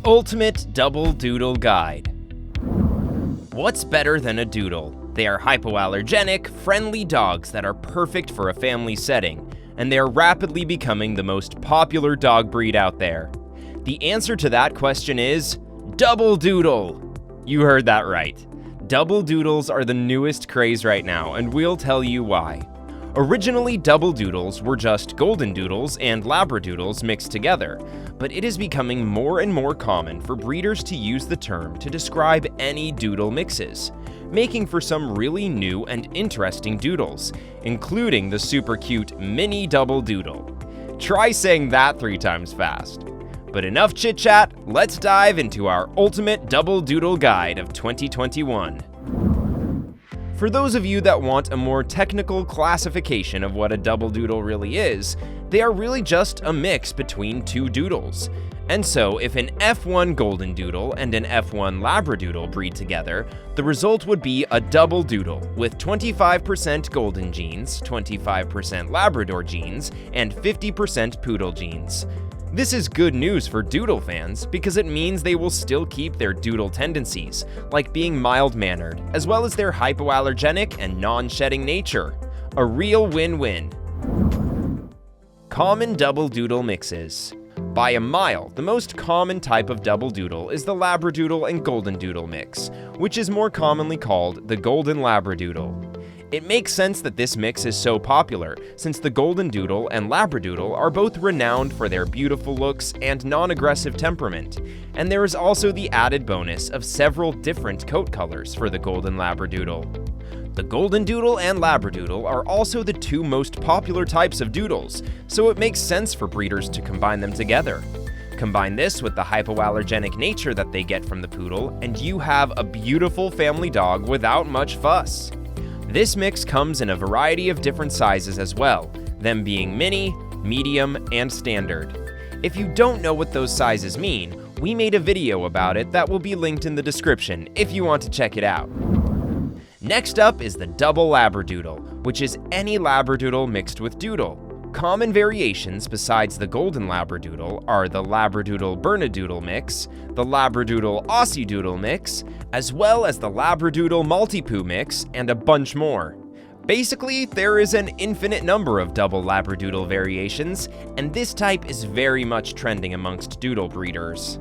The Ultimate Double Doodle Guide. What's better than a doodle? They are hypoallergenic, friendly dogs that are perfect for a family setting, and they are rapidly becoming the most popular dog breed out there. The answer to that question is Double Doodle. You heard that right. Double Doodles are the newest craze right now, and we'll tell you why. Originally, Double Doodles were just Goldendoodles and Labradoodles mixed together, but it is becoming more and more common for breeders to use the term to describe any doodle mixes, making for some really new and interesting doodles, including the super cute mini Double Doodle. Try saying that 3 times fast. But enough chit-chat, let's dive into our Ultimate Double Doodle Guide of 2021. For those of you that want a more technical classification of what a double doodle really is, they are really just a mix between 2 doodles. And so, if an F1 Goldendoodle and an F1 Labradoodle breed together, the result would be a double doodle with 25% golden genes, 25% Labrador genes, and 50% poodle genes. This is good news for doodle fans because it means they will still keep their doodle tendencies, like being mild-mannered, as well as their hypoallergenic and non-shedding nature. A real win-win. Common double doodle mixes. By a mile, the most common type of double doodle is the Labradoodle and Goldendoodle mix, which is more commonly called the Golden Labradoodle. It makes sense that this mix is so popular, since the Goldendoodle and Labradoodle are both renowned for their beautiful looks and non-aggressive temperament, and there is also the added bonus of several different coat colors for the Golden Labradoodle. The Goldendoodle and Labradoodle are also the 2 most popular types of doodles, so it makes sense for breeders to combine them together. Combine this with the hypoallergenic nature that they get from the poodle, and you have a beautiful family dog without much fuss. This mix comes in a variety of different sizes as well, them being mini, medium, and standard. If you don't know what those sizes mean, we made a video about it that will be linked in the description if you want to check it out. Next up is the Double Labradoodle, which is any Labradoodle mixed with doodle. Common variations besides the Golden Labradoodle are the Labradoodle-Bernedoodle mix, the Labradoodle Aussie Doodle mix, as well as the Labradoodle Maltipoo mix, and a bunch more. Basically, there is an infinite number of double Labradoodle variations, and this type is very much trending amongst doodle breeders.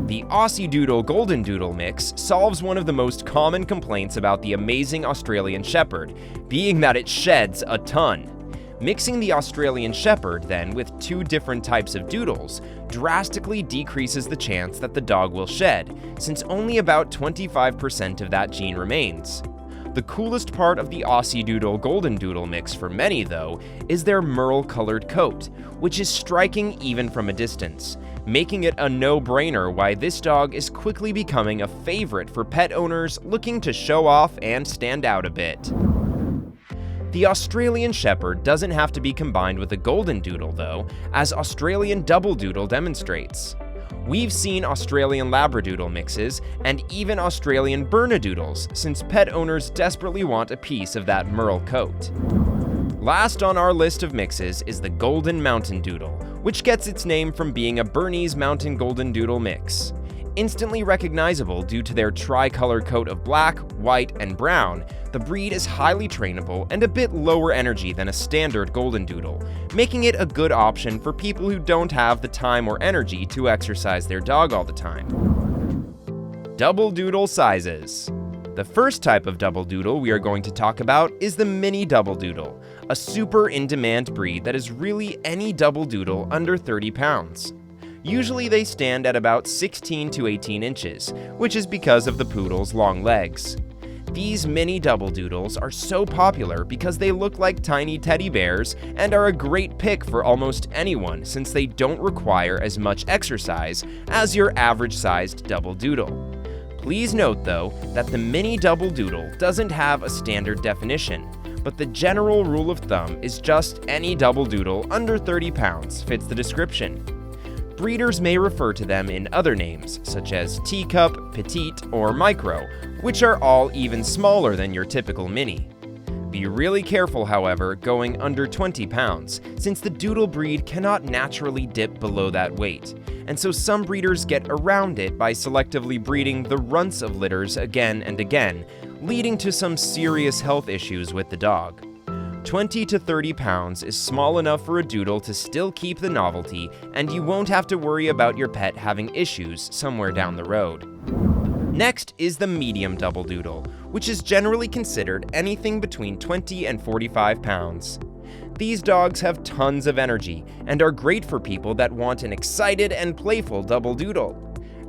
The Aussie Doodle Goldendoodle mix solves one of the most common complaints about the amazing Australian Shepherd, being that it sheds a ton. Mixing the Australian Shepherd, then, with 2 different types of doodles drastically decreases the chance that the dog will shed, since only about 25% of that gene remains. The coolest part of the Aussie Doodle Goldendoodle mix for many, though, is their merle-colored coat, which is striking even from a distance, making it a no-brainer why this dog is quickly becoming a favorite for pet owners looking to show off and stand out a bit. The Australian Shepherd doesn't have to be combined with a Goldendoodle, though, as Australian Double Doodle demonstrates. We've seen Australian Labradoodle mixes and even Australian Bernedoodles, since pet owners desperately want a piece of that merle coat. Last on our list of mixes is the Golden Mountain Doodle, which gets its name from being a Bernese Mountain Goldendoodle mix. Instantly recognizable due to their tricolor coat of black, white, and brown, the breed is highly trainable and a bit lower energy than a standard Goldendoodle, making it a good option for people who don't have the time or energy to exercise their dog all the time. Double Doodle sizes. The first type of Double Doodle we are going to talk about is the Mini Double Doodle, a super in-demand breed that is really any Double Doodle under 30 pounds. Usually they stand at about 16 to 18 inches, which is because of the poodle's long legs. These mini double doodles are so popular because they look like tiny teddy bears and are a great pick for almost anyone since they don't require as much exercise as your average-sized double doodle. Please note, though, that the mini double doodle doesn't have a standard definition, but the general rule of thumb is just any double doodle under 30 pounds fits the description. Breeders may refer to them in other names, such as teacup, petite, or micro, which are all even smaller than your typical mini. Be really careful, however, going under 20 pounds, since the doodle breed cannot naturally dip below that weight, and so some breeders get around it by selectively breeding the runts of litters again and again, leading to some serious health issues with the dog. 20 to 30 pounds is small enough for a doodle to still keep the novelty, and you won't have to worry about your pet having issues somewhere down the road. Next is the medium double doodle, which is generally considered anything between 20 and 45 pounds. These dogs have tons of energy and are great for people that want an excited and playful double doodle.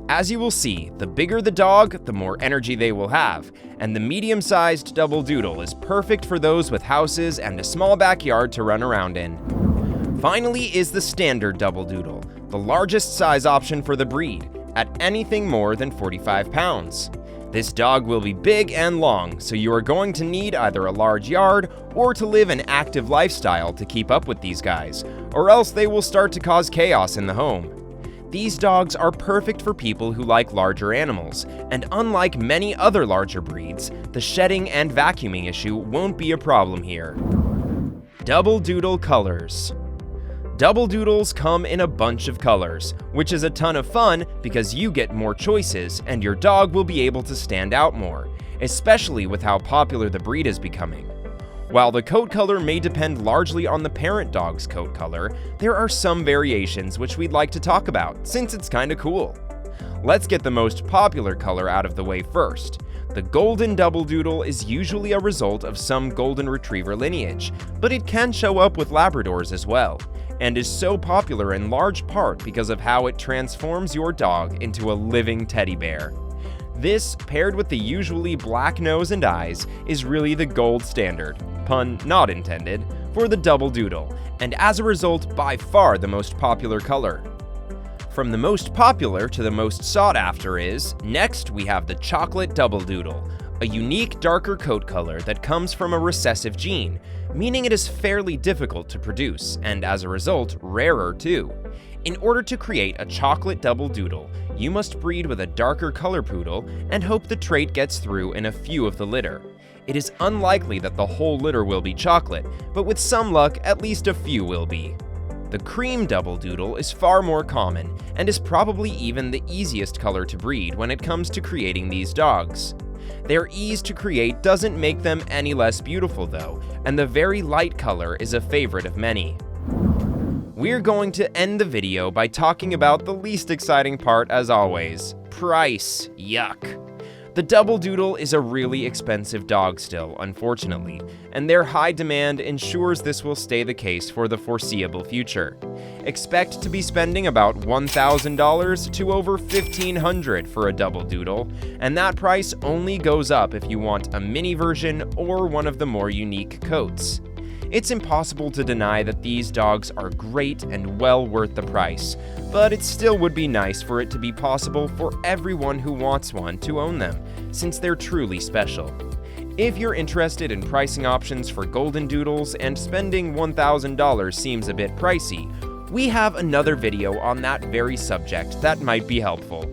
As you will see, the bigger the dog, the more energy they will have, and the medium-sized double doodle is perfect for those with houses and a small backyard to run around in. Finally is the standard double doodle, the largest size option for the breed, at anything more than 45 pounds. This dog will be big and long, so you are going to need either a large yard or to live an active lifestyle to keep up with these guys, or else they will start to cause chaos in the home. These dogs are perfect for people who like larger animals, and unlike many other larger breeds, the shedding and vacuuming issue won't be a problem here. Double doodle colors. Double doodles come in a bunch of colors, which is a ton of fun because you get more choices and your dog will be able to stand out more, especially with how popular the breed is becoming. While the coat color may depend largely on the parent dog's coat color, there are some variations which we'd like to talk about, since it's kinda cool. Let's get the most popular color out of the way first. The golden double doodle is usually a result of some golden retriever lineage, but it can show up with Labradors as well, and is so popular in large part because of how it transforms your dog into a living teddy bear. This, paired with the usually black nose and eyes, is really the gold standard, pun not intended, for the double doodle, and as a result, by far the most popular color. From the most popular to the most sought after is, next we have the chocolate double doodle, a unique darker coat color that comes from a recessive gene, meaning it is fairly difficult to produce, and as a result, rarer too. In order to create a chocolate double doodle, you must breed with a darker color poodle and hope the trait gets through in a few of the litter. It is unlikely that the whole litter will be chocolate, but with some luck, at least a few will be. The cream double doodle is far more common, and is probably even the easiest color to breed when it comes to creating these dogs. Their ease to create doesn't make them any less beautiful though, and the very light color is a favorite of many. We're going to end the video by talking about the least exciting part as always, price. Yuck. The double doodle is a really expensive dog still, unfortunately, and their high demand ensures this will stay the case for the foreseeable future. Expect to be spending about $1,000 to over $1,500 for a double doodle, and that price only goes up if you want a mini version or one of the more unique coats. It's impossible to deny that these dogs are great and well worth the price, but it still would be nice for it to be possible for everyone who wants one to own them, since they're truly special. If you're interested in pricing options for Goldendoodles and spending $1,000 seems a bit pricey, we have another video on that very subject that might be helpful.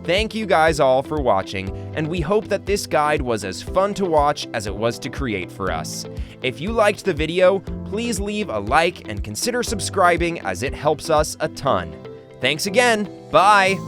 Thank you guys all for watching, and we hope that this guide was as fun to watch as it was to create for us. If you liked the video, please leave a like and consider subscribing as it helps us a ton. Thanks again, bye!